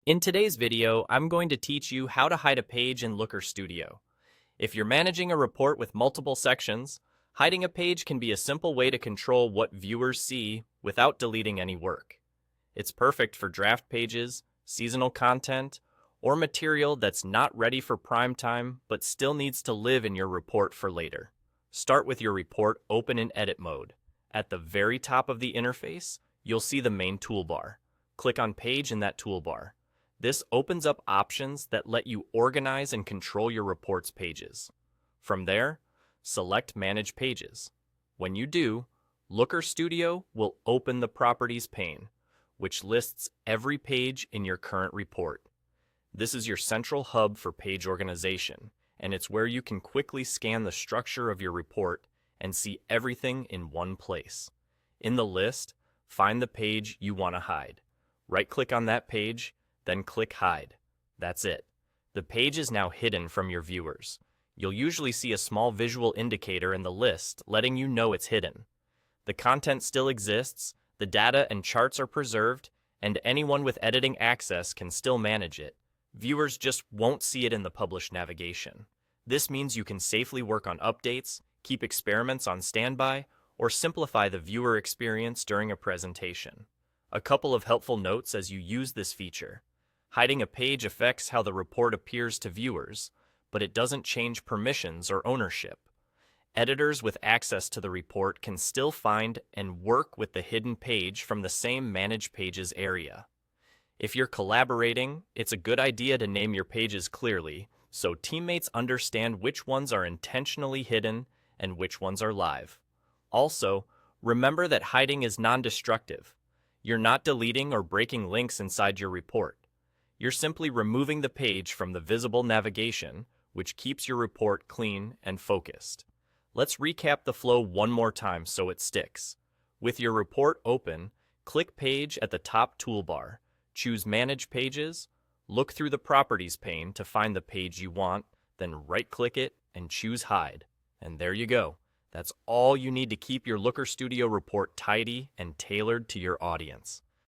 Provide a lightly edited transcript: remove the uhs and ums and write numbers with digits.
In today's video, I'm going to teach you how to hide a page in Looker Studio. If you're managing a report with multiple sections, hiding a page can be a simple way to control what viewers see without deleting any work. It's perfect for draft pages, seasonal content, or material that's not ready for prime time but still needs to live in your report for later. Start with your report open in edit mode. At the very top of the interface, you'll see the main toolbar. Click on Page in that toolbar. This opens up options that let you organize and control your report's pages. From there, select Manage Pages. When you do, Looker Studio will open the Properties pane, which lists every page in your current report. This is your central hub for page organization, and it's where you can quickly scan the structure of your report and see everything in one place. In the list, find the page you want to hide. Right-click on that page, then click Hide. That's it. The page is now hidden from your viewers. You'll usually see a small visual indicator in the list letting you know it's hidden. The content still exists, the data and charts are preserved, and anyone with editing access can still manage it. Viewers just won't see it in the published navigation. This means you can safely work on updates, keep experiments on standby, or simplify the viewer experience during a presentation. A couple of helpful notes as you use this feature. Hiding a page affects how the report appears to viewers, but it doesn't change permissions or ownership. Editors with access to the report can still find and work with the hidden page from the same Manage Pages area. If you're collaborating, it's a good idea to name your pages clearly so teammates understand which ones are intentionally hidden and which ones are live. Also, remember that hiding is non-destructive. You're not deleting or breaking links inside your report. You're simply removing the page from the visible navigation, which keeps your report clean and focused. Let's recap the flow one more time so it sticks. With your report open, click Page at the top toolbar, choose Manage Pages, look through the Properties pane to find the page you want, then right-click it and choose Hide. And there you go. That's all you need to keep your Looker Studio report tidy and tailored to your audience.